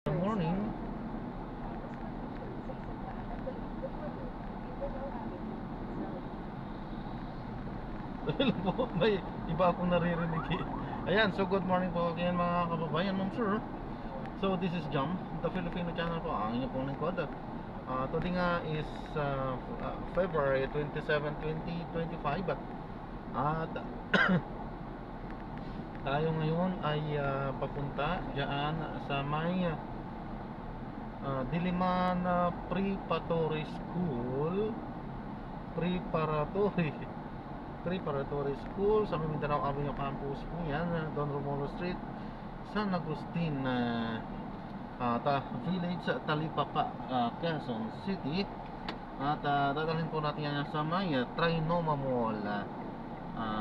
Good morning. Dahil po, may iba akong naririnig eh. Ayan, so good morning po again mga kababayan, ma'am sir. So this is Jam, the Filipino channel po, ang inyo pong lingkod. Today nga is February 27, 2025. At tayo ngayon ay papunta dyan sa may Diliman Preparatory School. Preparatory School sa Mindanao Avenue Campus po yan, Don Romulo Street, San Agustin Village, Talipapa, Quezon City. At dadalhin po natin yan sa may Trinoma Mall,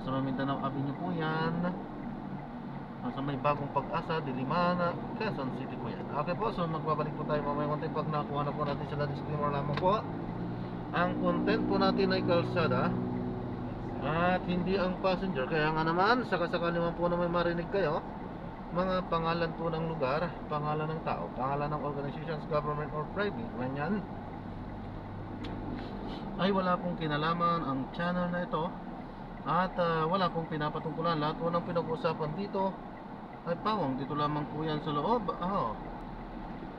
sa Mindanao Avenue po yan, sa may Bagong Pag-asa, Diliman, Quezon City po yan. Okay po, so magbabalik po tayo mamaya konti pag nakuha na po natin sila. Disclaimer lamang po, ang content po natin ay kalsada at hindi ang passenger. Kaya nga naman, sakasakali man po na may marinig kayo, mga pangalan po ng lugar, pangalan ng tao, pangalan ng organizations, government or private, ganyan, ay wala pong kinalaman ang channel na ito. At wala pong pinapatungkulan. Lahat po ng pinag-uusapan dito ay pawang dito lamang po yan sa loob.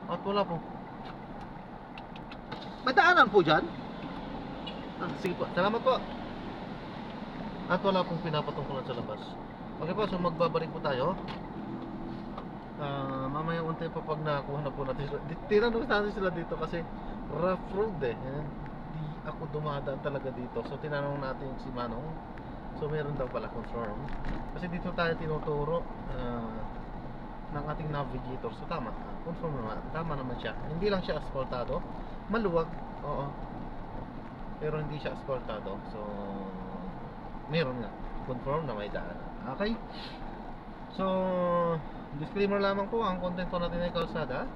At wala po. Madaanan po dyan. Sige po, salamat po. At wala pong pinapatungkulan sa labas. Okay po, so magbabalik po tayo. Mamaya unti pa pag nakakuha na po natin. Tinanong natin sila dito kasi rough road eh. Di ako dumadaan talaga dito. So tinanong natin si Manong. So meron daw pala confirm. Kasi dito tayo tinuturo ng ating navigator. So tama, confirm naman. Tama naman siya. Hindi lang siya asfaltado. Maluwag, oo. Pero hindi siya asfaltado. So meron nga, confirm na may daan. Okay? So disclaimer lamang po, ang content po natin ay kalsada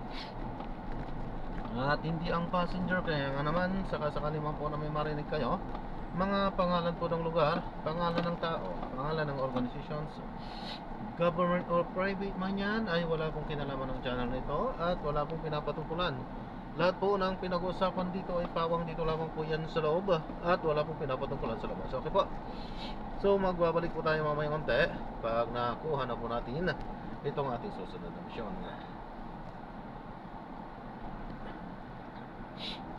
at hindi ang passenger. Kaya nga naman, sakasakali man po na may marinig kayo, mga pangalan po ng lugar, pangalan ng tao, pangalan ng organizations, government or private man yan, ay wala pong kinalaman ng channel nito at wala pong pinapatungkulan. Lahat po ng pinag-uusapan dito ay pawang dito lamang po yan sa loob at wala pong pinapatungkulan sa labas. Okay po, so magbabalik po tayo mamaya konti pag nakuha na po natin itong ating susunod na misyon.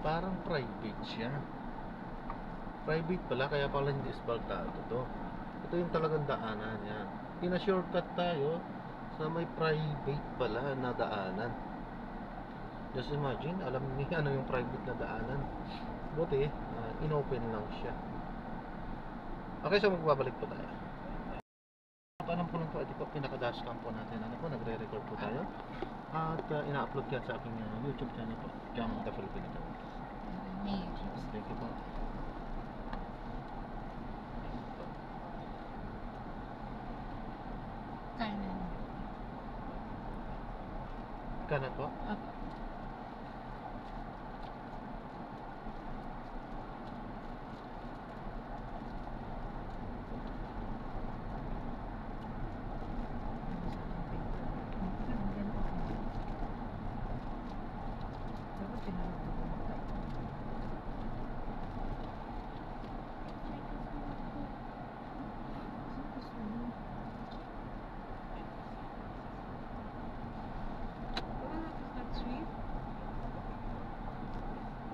Parang private siya. Private pala, kaya pala hindi asfaltado to. Ito yung talagang daanan yan. Pina-shortcut tayo sa may private pala na daanan. Just imagine, alam niya ano yung private na daanan. Buti, inopen lang siya. Okay, so magbabalik po tayo. Alam po lang po, ito po pinaka-dashcam po natin. Ano po, nagre-record po tayo. At ina-upload yan sa aking YouTube channel po, Jam the Filipino channel. Thank you po. Kanan. Kanan po? Opo.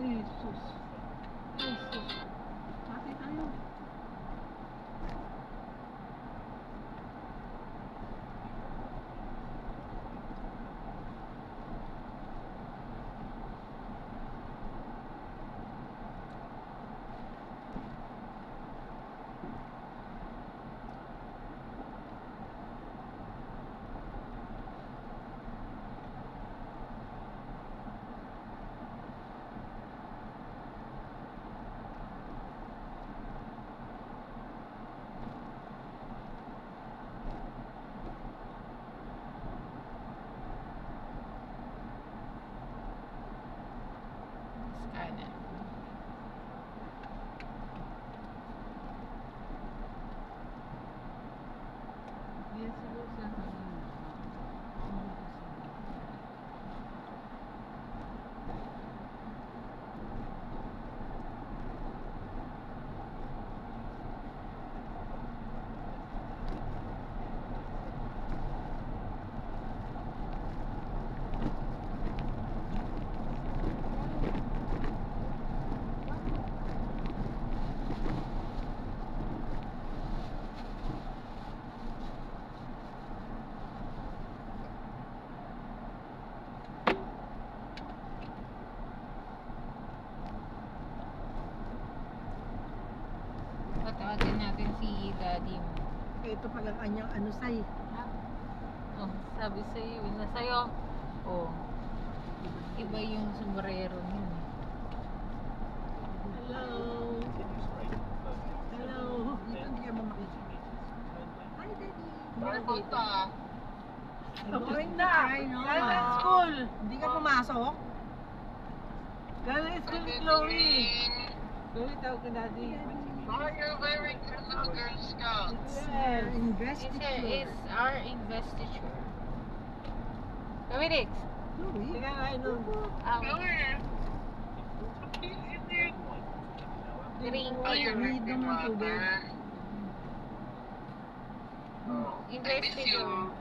Jesus. Jesus. Bakit ayaw? ito pag ang kanyang ano say. Oh, sabi sa'yo, na sa'yo. Oh, iba yung sombrero niya. Hello. Hello. Dito hindi ka makikita. Hi, Daddy. Going na. Galing school. Hindi ka pumasok? Galing school ni Chloe. Chloe, tawag ka Daddy. Oh, you're wearing hello, Girl Scouts. Yes. It's, Investiture. it's our investiture. Dominic! Chloe? Teka nga, inom. Chloe. Drink. Oh, you're Need drinking naman tubig. water. Oh, I miss you. Investiture.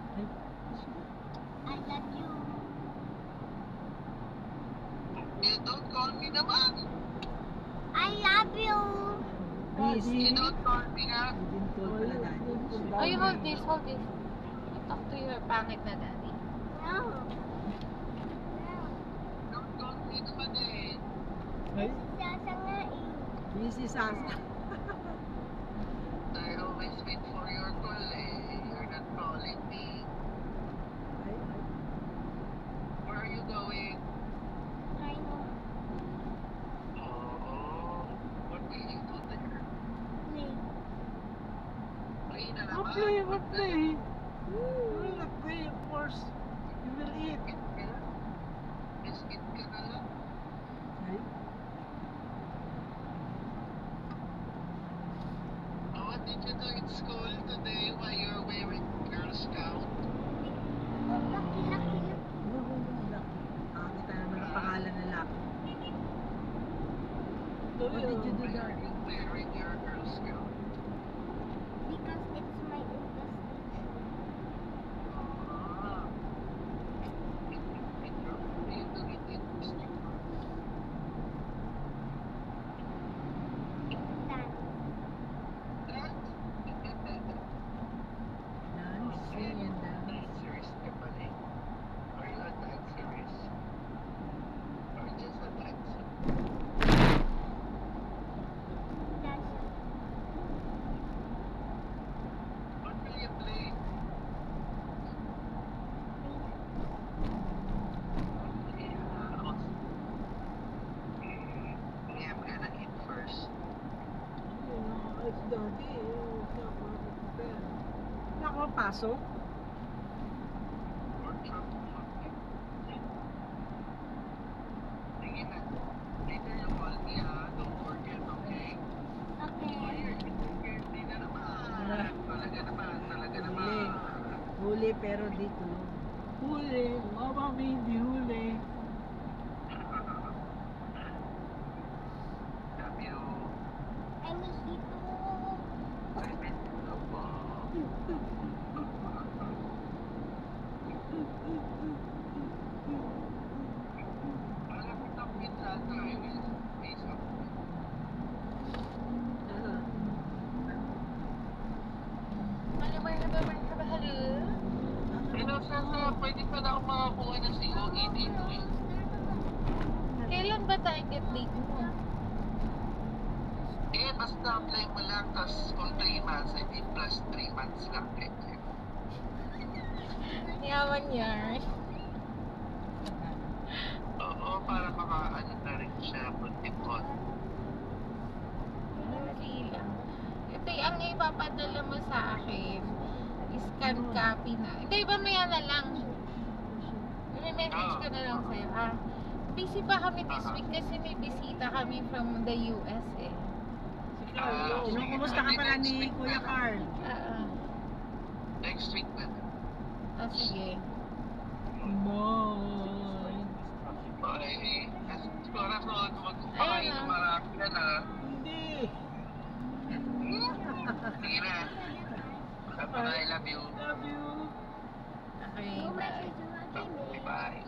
You don't call me naman. Busy. You don't call me nga. Didn't call pala Daddy. Oh, you hold this, hold this. Talk to your pangit na daddy. Don't call me naman eh. Busy Sasa. I always wait for your call eh. You're not calling me. Where are you going? Oh, what will you do there? Play na naman. Play. You will not play, of course. You will eat. Biscuit ka na lang. Oh, what did you do in school today while you're wearing Girl Scout? Nakakita naman ang pangalan na Lucky. What did you do Why there? are you wearing your Girl Scout? Ah. What do you do in industry? Dancing and dance. Dancerist ka pala eh. Are you a dancerist? Or just a dancer? What will you play? Me, I'm gonna eat first. It's Daddy. Wala ka pasok? Pork chop. Sige na. Later you call me ah. Don't forget, okay? Hindi na naman. Talaga naman. Huli pero dito. Huli. Mama may hindi huli. Love you. I miss you. Alam mo itong pizza tayo. Pizza. Marhaba, hello. Pero Sasa, pwede pa na akong makakuha ng COE dito eh. Kailan ba tayo get date mo? Eh, basta apply mo lang, tapos kung 3 months, I think plus 3 months lang eh. Yaman yan. Oo, para makaano na rin siya, pag-depot. Okay lang. Ito ang ipapadala mo sa akin. Scan copy na. Hindi, ba maya na lang. May message ko na lang sa'yo, ha? Busy pa kami this week kasi may bisita kami from the US eh. Kumusta ka pala ni Kuya Carl? Next week na. Oh, sige. Okay. Corazon, magpapakain ng marami ka na. Hindi. Sige na. I love you. Love you. Okay, bye. Bye.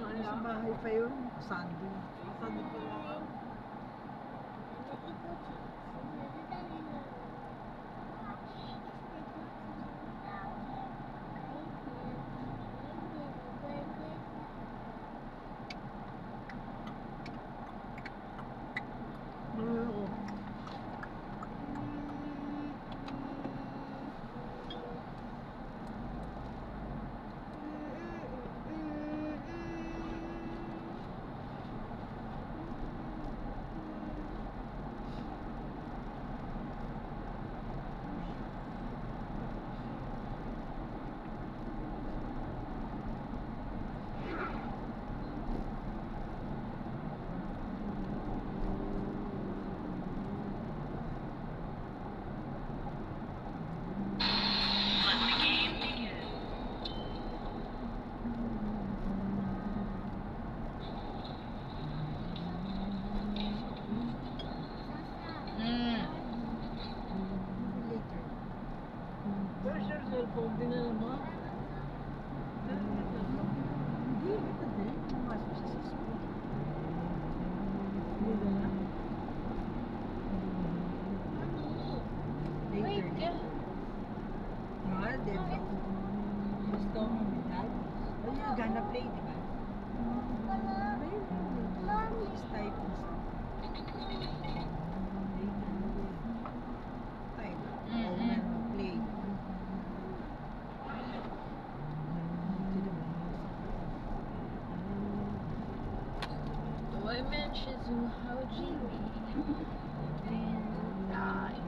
Sa bahay pa yun. Sunday. Sunday pa lang. Oo. Where's your cellphone? Dinala mo? Hindi, ito din. Pumasok siya sa school. Hindi na. Wait, Later. Ah, then, gusto mo ni dad? Oh, you're gonna play, di ba? It's type mo sa type. Oh, when we play. Oi, Manchizu, how'd you die?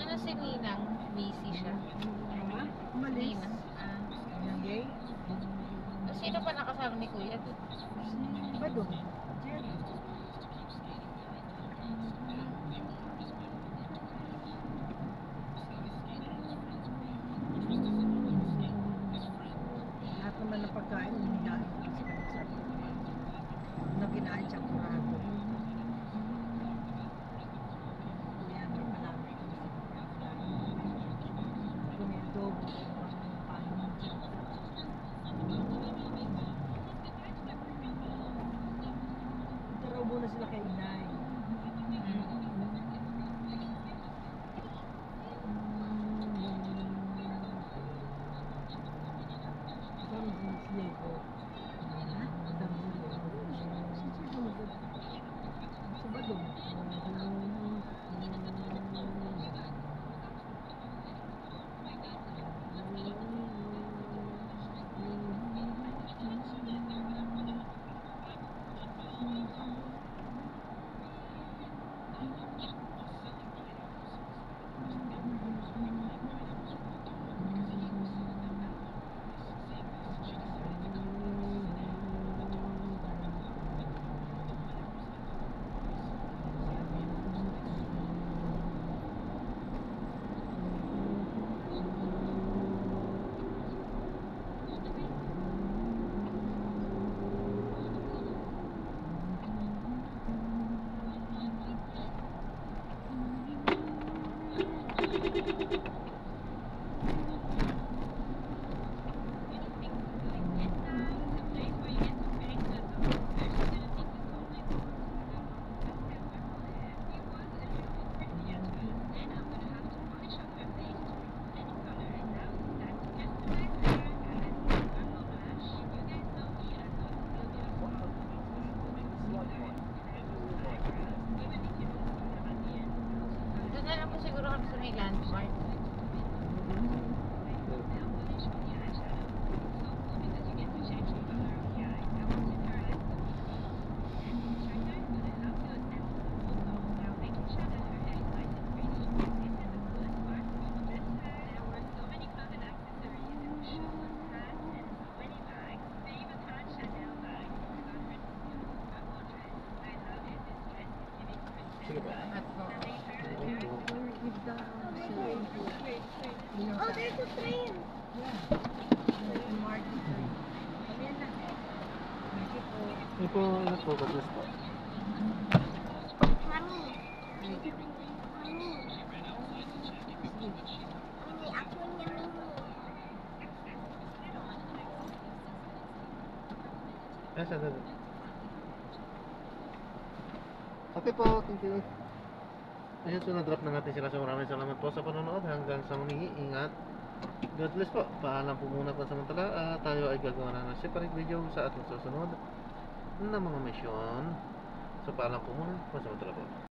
Ano si Ninang? Busy siya. Ha? Umalis. Ninang. Ah. Okay. Sino pa nakasama ni Kuya doon? Si Badong. Jerry. Lahat naman ng pagkain, hinihain ko sa kanya sabi ko. Na kinain siyang kurado. Kuya, may malapit ko sa pagkain. Kung may adobo, paano siya. Punta raw muna sila kay Inay. Kasama si Diego. Ha? Kasama si Diego. Sa Badong. Oh, there's a train. Ito po, ingat po, God bless po. Mami. Mami. Mami, ako niya mami. Ay, sa dali. Okay po, thank you. Ayun, so na-drop na natin sila. So maraming salamat po sa panonood. Hanggang sa muli, ingat. God bless po. Paalam po muna po samantala. Tayo ay gagawa na ng separate video sa ating susunod na mga misyon. So paalam po muna. Pasamantala po.